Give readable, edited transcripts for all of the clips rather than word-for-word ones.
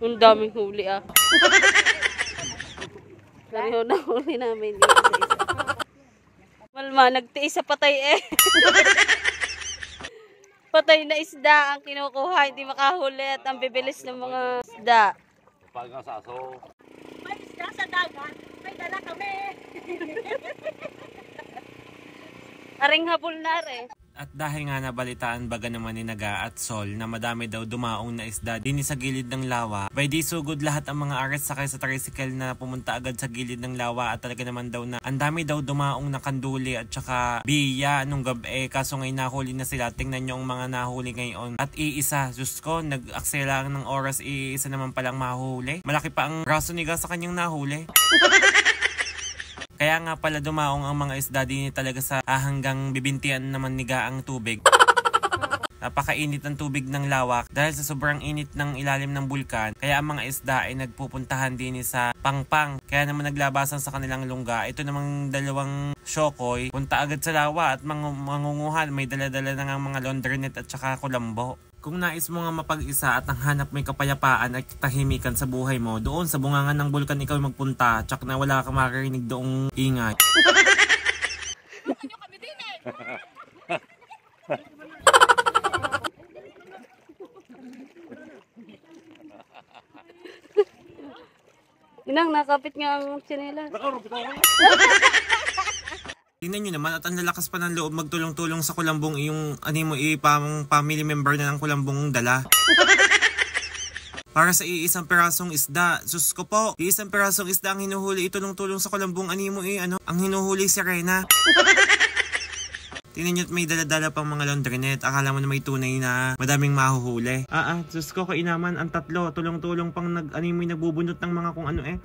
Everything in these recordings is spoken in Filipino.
Ang daming huli ah. Pareho na huli namin dito sa isa. Malma, nagtiis sa patay eh. Patay na isda ang kinukuha, hindi makahuli at ang bibilis ng mga isda. Pag sa aso. May isda sa dagat, may dala kami. Aring habol na rin. At dahil nga nabalitaan baga naman ni Naga at Sol na madami daw dumaong na isda din sa gilid ng lawa, by di sugod lahat ang mga ares sakay sa tricycle na pumunta agad sa gilid ng lawa at talaga naman daw na ang dami daw dumaong na kanduli at saka biya nung gabi. Kaso ngayon nahuli na sila, tingnan nyo ang mga nahuli ngayon. At iisa, Diyos ko, nag-aksela ng oras, iisa naman palang mahuli. Malaki pa ang braso ni Ga sa kanyang nahuli. Kaya nga pala dumaong ang mga isda din talaga sa hanggang bibintian naman niga ang tubig. Napakainit ng tubig ng lawak dahil sa sobrang init ng ilalim ng bulkan. Kaya ang mga isda ay nagpupuntahan din sa pangpang. Kaya naman naglabasan sa kanilang lungga. Ito namang dalawang syokoy, punta agad sa lawa at mangunguhan. May dala-dala na nga mga laundry net at saka kulambo. Kung nais mo nga mapag-isa at ang hanap may kapayapaan at tahimikan sa buhay mo, doon sa bungangan ng bulkan ikaw magpunta, tsak na wala kang makarinig doong ingay. Inang, nakapit nga ang tsinelas. Tingnan nyo naman at ang lalakas pa ng loob magtulong-tulong sa kulambong yung animo pang family member na ng kulambong dala. Para sa iisang pirasong isda. Sus ko po, iisang pirasong isda ang hinuhuli. Itulong-tulong sa kulambong animo ang hinuhuli si Rena. Tingnan nyo at may dala-dala pang mga laundry net. Akala mo na may tunay na madaming mahuhuli. Sus ko kainaman ang tatlo. Tulong-tulong pang animoy nagbubunot ng mga kung ano eh.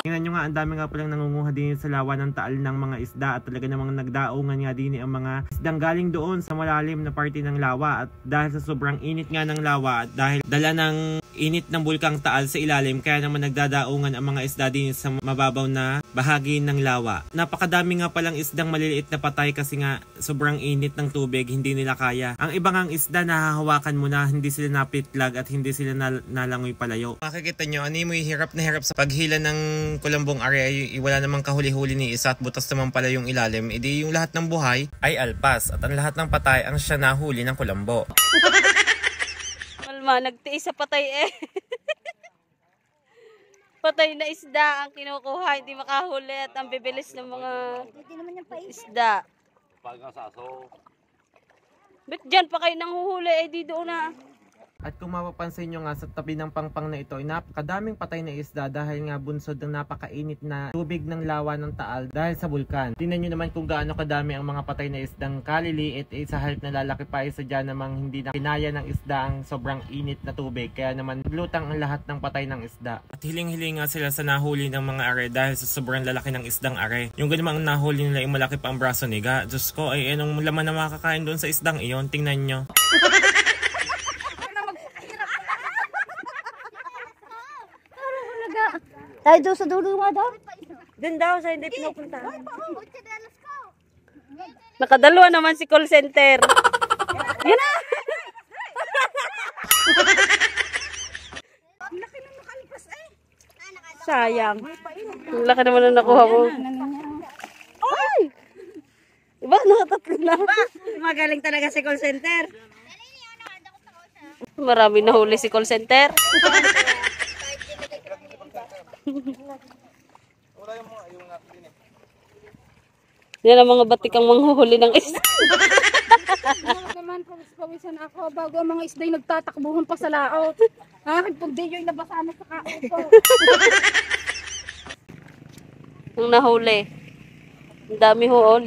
Tingnan nyo nga, ang dami nga palang nangunguha din sa lawa ng taal ng mga isda at talaga namang nagdaungan nga din ang mga isdang galing doon sa malalim na parte ng lawa at dahil sa sobrang init nga ng lawa at dahil dala ng init ng bulkang taal sa ilalim kaya naman nagdadaungan ang mga isda din sa mababaw na bahagi ng lawa. Napakadami nga palang isdang maliliit na patay kasi nga sobrang init ng tubig, hindi nila kaya. Ang ibang ang isda nahahawakan mo na hindi sila napitlag at hindi sila nalangoy palayo. Makikita nyo, animoy hirap na hirap sa paghila ng kulambong area, wala namang kahuli-huli ni isa at butas naman pala yung ilalim, edi yung lahat ng buhay ay alpas at ang lahat ng patay ang siya nahuli ng kulambo. Malma, nagtiis sa patay eh. Patay na isda ang kinukuha, hindi makahuli at ang bibilis ng mga isda. Pag sa aso. Ba't dyan pa kayo nanghuhuli eh, di doon na. At kung mapapansin nyo nga sa tabi ng pangpang na ito ay napakadaming patay na isda dahil nga bunsod ng napakainit na tubig ng lawa ng taal dahil sa bulkan. Tingnan nyo naman kung gaano kadami ang mga patay na isdang kaliliit sa halip na lalaki pa isa dyan namang hindi na kinaya ng isda ang sobrang init na tubig kaya naman lutang ang lahat ng patay ng isda. At hiling-hiling nga sila sa nahuli ng mga are dahil sa sobrang lalaki ng isdang are. Yung ganun ang nahuli nila yung malaki pa ang braso ni Ga. Diyos ko ay anong laman na makakain doon sa isdang iyon, tingnan nyo. Tayo doon sa dulo nga daw. Doon daw sa hindi pinupunta. Nakadalawa naman si call center. Yan na! Sayang. Ang laki naman na nakuha ko. Ay! Iba, nakatatlo na. Magaling talaga si call center. Marami nahuli si call center. Yan ang mga batikang manghuhuli ng isda. Naman, pawisan ako bago ang mga isda'y nagtatakbuhan pa sa laot. Pag di yung nabasa na sa kaot ko. Ang nahuli. Ang dami ho, 5.